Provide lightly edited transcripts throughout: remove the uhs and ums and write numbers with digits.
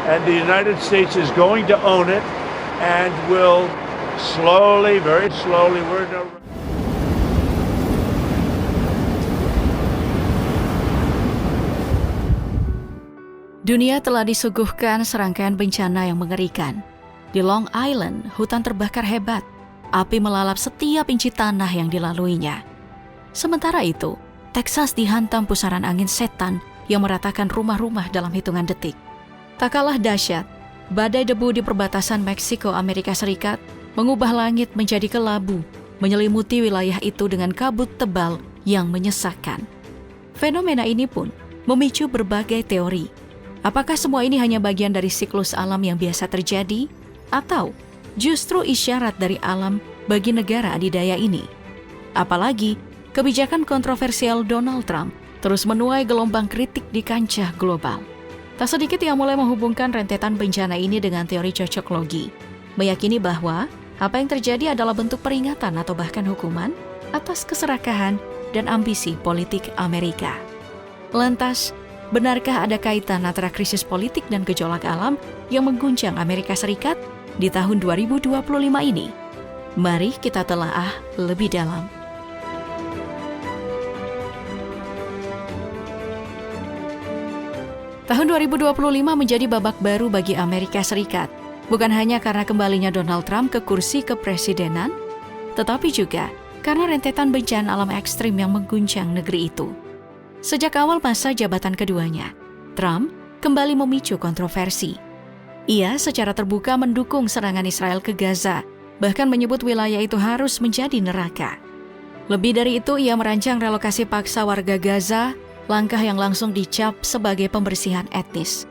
and the United States is going to own it and will slowly, very slowly, Dunia telah disuguhkan serangkaian bencana yang mengerikan. Di Long Island, hutan terbakar hebat. Api melalap setiap inci tanah yang dilaluinya. Sementara itu, Texas dihantam pusaran angin setan yang meratakan rumah-rumah dalam hitungan detik. Tak kalah dahsyat, badai debu di perbatasan Meksiko Amerika Serikat mengubah langit menjadi kelabu, menyelimuti wilayah itu dengan kabut tebal yang menyesakkan. Fenomena ini pun memicu berbagai teori. Apakah semua ini hanya bagian dari siklus alam yang biasa terjadi? Atau justru isyarat dari alam bagi negara adidaya ini? Apalagi, kebijakan kontroversial Donald Trump terus menuai gelombang kritik di kancah global. Tak sedikit yang mulai menghubungkan rentetan bencana ini dengan teori cocok logi, meyakini bahwa apa yang terjadi adalah bentuk peringatan atau bahkan hukuman atas keserakahan dan ambisi politik Amerika. Lantas, benarkah ada kaitan antara krisis politik dan gejolak alam yang mengguncang Amerika Serikat di tahun 2025 ini? Mari kita telaah lebih dalam. Tahun 2025 menjadi babak baru bagi Amerika Serikat, bukan hanya karena kembalinya Donald Trump ke kursi kepresidenan, tetapi juga karena rentetan bencana alam ekstrim yang mengguncang negeri itu. Sejak awal masa jabatan keduanya, Trump kembali memicu kontroversi. Ia secara terbuka mendukung serangan Israel ke Gaza, bahkan menyebut wilayah itu harus menjadi neraka. Lebih dari itu, ia merancang relokasi paksa warga Gaza, langkah yang langsung dicap sebagai pembersihan etnis.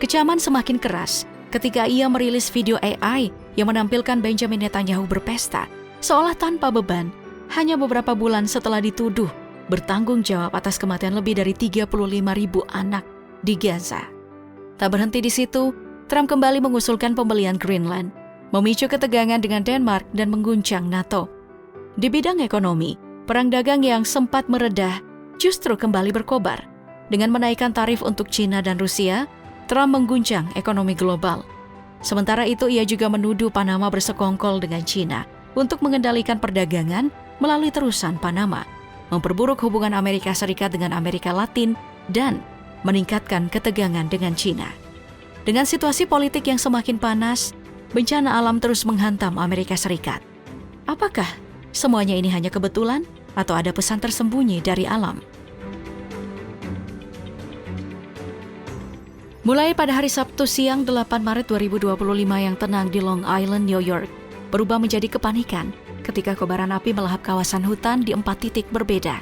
Kecaman semakin keras ketika ia merilis video AI yang menampilkan Benjamin Netanyahu berpesta, seolah tanpa beban, hanya beberapa bulan setelah dituduh bertanggung jawab atas kematian lebih dari 35.000 anak di Gaza. Tak berhenti di situ, Trump kembali mengusulkan pembelian Greenland, memicu ketegangan dengan Denmark dan mengguncang NATO. Di bidang ekonomi, perang dagang yang sempat meredah justru kembali berkobar. Dengan menaikkan tarif untuk China dan Rusia, Trump mengguncang ekonomi global. Sementara itu, ia juga menuduh Panama bersekongkol dengan China untuk mengendalikan perdagangan melalui terusan Panama, memperburuk hubungan Amerika Serikat dengan Amerika Latin, dan meningkatkan ketegangan dengan China. Dengan situasi politik yang semakin panas, bencana alam terus menghantam Amerika Serikat. Apakah semuanya ini hanya kebetulan atau ada pesan tersembunyi dari alam? Mulai pada hari Sabtu siang 8 Maret 2025 yang tenang di Long Island, New York, berubah menjadi kepanikan ketika kobaran api melahap kawasan hutan di 4 titik berbeda.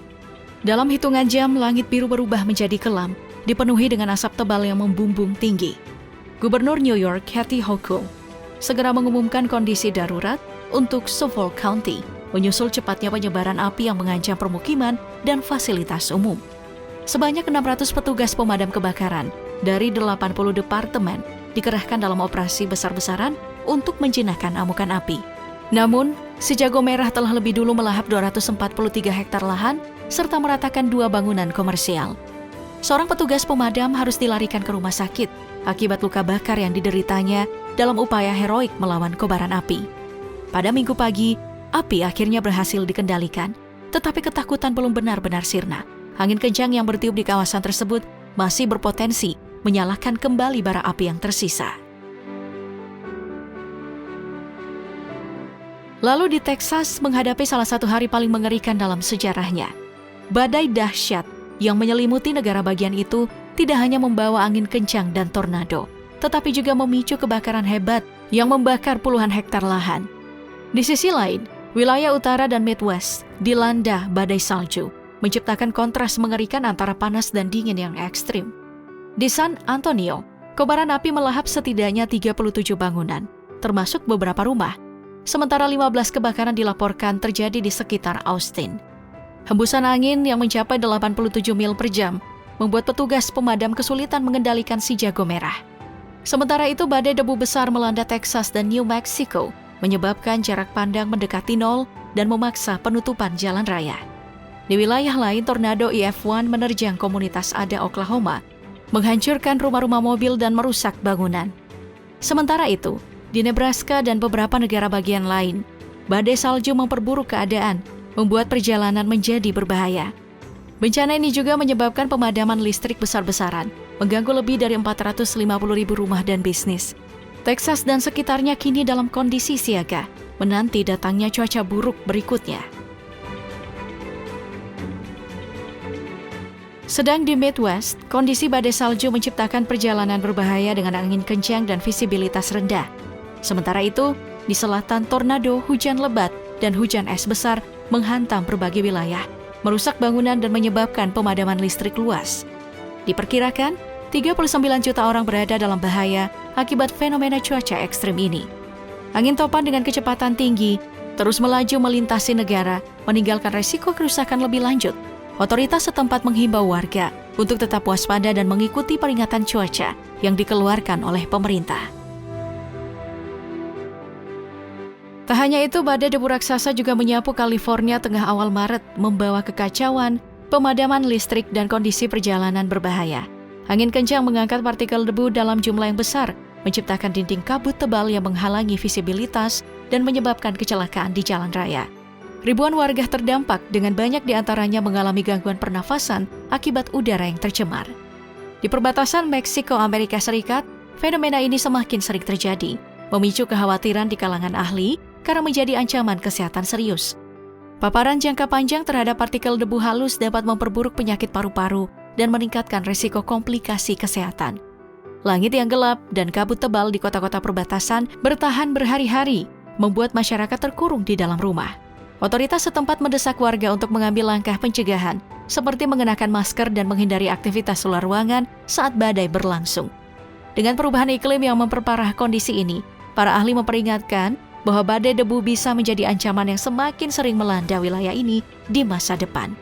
Dalam hitungan jam, langit biru berubah menjadi kelam, dipenuhi dengan asap tebal yang membumbung tinggi. Gubernur New York, Kathy Hochul, segera mengumumkan kondisi darurat untuk Suffolk County, menyusul cepatnya penyebaran api yang mengancam permukiman dan fasilitas umum. Sebanyak 600 petugas pemadam kebakaran dari 80 departemen dikerahkan dalam operasi besar-besaran untuk menjinakkan amukan api. Namun, si jago merah telah lebih dulu melahap 243 hektar lahan serta meratakan 2 bangunan komersial. Seorang petugas pemadam harus dilarikan ke rumah sakit akibat luka bakar yang dideritanya dalam upaya heroik melawan kobaran api. Pada Minggu pagi, api akhirnya berhasil dikendalikan, tetapi ketakutan belum benar-benar sirna. Angin kencang yang bertiup di kawasan tersebut masih berpotensi menyalakan kembali bara api yang tersisa. Lalu di Texas menghadapi salah satu hari paling mengerikan dalam sejarahnya. Badai dahsyat yang menyelimuti negara bagian itu tidak hanya membawa angin kencang dan tornado, tetapi juga memicu kebakaran hebat yang membakar puluhan hektar lahan. Di sisi lain, wilayah utara dan Midwest dilanda badai salju, menciptakan kontras mengerikan antara panas dan dingin yang ekstrim. Di San Antonio, kobaran api melahap setidaknya 37 bangunan, termasuk beberapa rumah. Sementara 15 kebakaran dilaporkan terjadi di sekitar Austin. Hembusan angin yang mencapai 87 mil per jam membuat petugas pemadam kesulitan mengendalikan si jago merah. Sementara itu, badai debu besar melanda Texas dan New Mexico, menyebabkan jarak pandang mendekati nol dan memaksa penutupan jalan raya. Di wilayah lain, tornado EF1 menerjang komunitas Ada, Oklahoma, menghancurkan rumah-rumah mobil dan merusak bangunan. Sementara itu, di Nebraska dan beberapa negara bagian lain, badai salju memperburuk keadaan, membuat perjalanan menjadi berbahaya. Bencana ini juga menyebabkan pemadaman listrik besar-besaran, mengganggu lebih dari 450.000 rumah dan bisnis. Texas dan sekitarnya kini dalam kondisi siaga, menanti datangnya cuaca buruk berikutnya. Sedang di Midwest, kondisi badai salju menciptakan perjalanan berbahaya dengan angin kencang dan visibilitas rendah. Sementara itu, di selatan tornado, hujan lebat, dan hujan es besar menghantam berbagai wilayah, merusak bangunan dan menyebabkan pemadaman listrik luas. Diperkirakan, 39 juta orang berada dalam bahaya akibat fenomena cuaca ekstrim ini. Angin topan dengan kecepatan tinggi terus melaju melintasi negara, meninggalkan resiko kerusakan lebih lanjut. Otoritas setempat menghimbau warga untuk tetap waspada dan mengikuti peringatan cuaca yang dikeluarkan oleh pemerintah. Tak hanya itu, badai debu raksasa juga menyapu California tengah awal Maret, membawa kekacauan, pemadaman listrik, dan kondisi perjalanan berbahaya. Angin kencang mengangkat partikel debu dalam jumlah yang besar, menciptakan dinding kabut tebal yang menghalangi visibilitas dan menyebabkan kecelakaan di jalan raya. Ribuan warga terdampak, dengan banyak di antaranya mengalami gangguan pernafasan akibat udara yang tercemar. Di perbatasan Meksiko Amerika Serikat, fenomena ini semakin sering terjadi, memicu kekhawatiran di kalangan ahli karena menjadi ancaman kesehatan serius. Paparan jangka panjang terhadap partikel debu halus dapat memperburuk penyakit paru-paru dan meningkatkan risiko komplikasi kesehatan. Langit yang gelap dan kabut tebal di kota-kota perbatasan bertahan berhari-hari, membuat masyarakat terkurung di dalam rumah. Otoritas setempat mendesak warga untuk mengambil langkah pencegahan, seperti mengenakan masker dan menghindari aktivitas luar ruangan saat badai berlangsung. Dengan perubahan iklim yang memperparah kondisi ini, para ahli memperingatkan bahwa badai debu bisa menjadi ancaman yang semakin sering melanda wilayah ini di masa depan.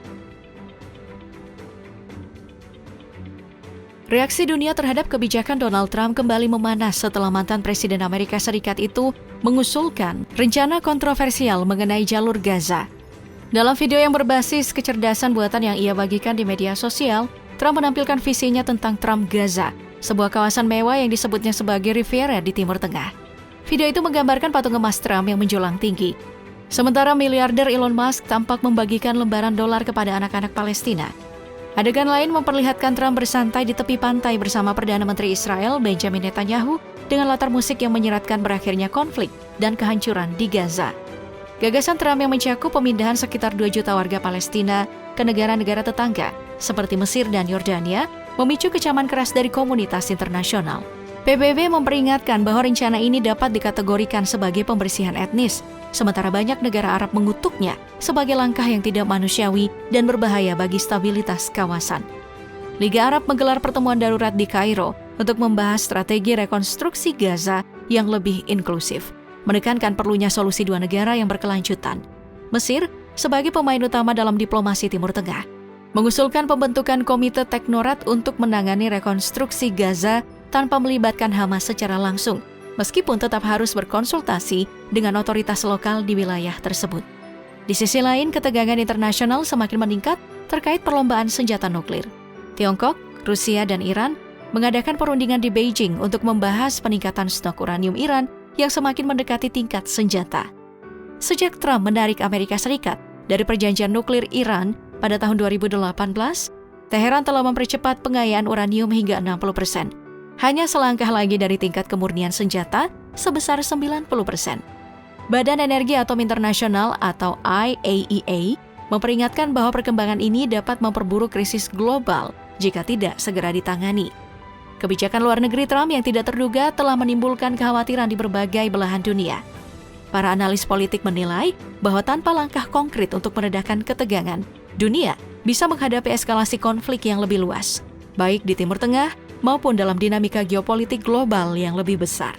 Reaksi dunia terhadap kebijakan Donald Trump kembali memanas setelah mantan Presiden Amerika Serikat itu mengusulkan rencana kontroversial mengenai jalur Gaza. Dalam video yang berbasis kecerdasan buatan yang ia bagikan di media sosial, Trump menampilkan visinya tentang Trump Gaza, sebuah kawasan mewah yang disebutnya sebagai Riviera di Timur Tengah. Video itu menggambarkan patung emas Trump yang menjulang tinggi. Sementara miliarder Elon Musk tampak membagikan lembaran dolar kepada anak-anak Palestina. Adegan lain memperlihatkan Trump bersantai di tepi pantai bersama Perdana Menteri Israel Benjamin Netanyahu dengan latar musik yang menyiratkan berakhirnya konflik dan kehancuran di Gaza. Gagasan Trump yang mencakup pemindahan sekitar 2 juta warga Palestina ke negara-negara tetangga seperti Mesir dan Yordania memicu kecaman keras dari komunitas internasional. PBB memperingatkan bahwa rencana ini dapat dikategorikan sebagai pembersihan etnis, sementara banyak negara Arab mengutuknya sebagai langkah yang tidak manusiawi dan berbahaya bagi stabilitas kawasan. Liga Arab menggelar pertemuan darurat di Kairo untuk membahas strategi rekonstruksi Gaza yang lebih inklusif, menekankan perlunya solusi dua negara yang berkelanjutan. Mesir, sebagai pemain utama dalam diplomasi Timur Tengah, mengusulkan pembentukan komite teknorat untuk menangani rekonstruksi Gaza tanpa melibatkan Hamas secara langsung, meskipun tetap harus berkonsultasi dengan otoritas lokal di wilayah tersebut. Di sisi lain, ketegangan internasional semakin meningkat terkait perlombaan senjata nuklir. Tiongkok, Rusia, dan Iran mengadakan perundingan di Beijing untuk membahas peningkatan stok uranium Iran yang semakin mendekati tingkat senjata. Sejak Trump menarik Amerika Serikat dari perjanjian nuklir Iran pada tahun 2018, Teheran telah mempercepat pengayaan uranium hingga 60%. Hanya selangkah lagi dari tingkat kemurnian senjata sebesar 90%. Badan Energi Atom Internasional atau IAEA memperingatkan bahwa perkembangan ini dapat memperburuk krisis global jika tidak segera ditangani. Kebijakan luar negeri Trump yang tidak terduga telah menimbulkan kekhawatiran di berbagai belahan dunia. Para analis politik menilai bahwa tanpa langkah konkret untuk meredakan ketegangan, dunia bisa menghadapi eskalasi konflik yang lebih luas, baik di Timur Tengah maupun dalam dinamika geopolitik global yang lebih besar.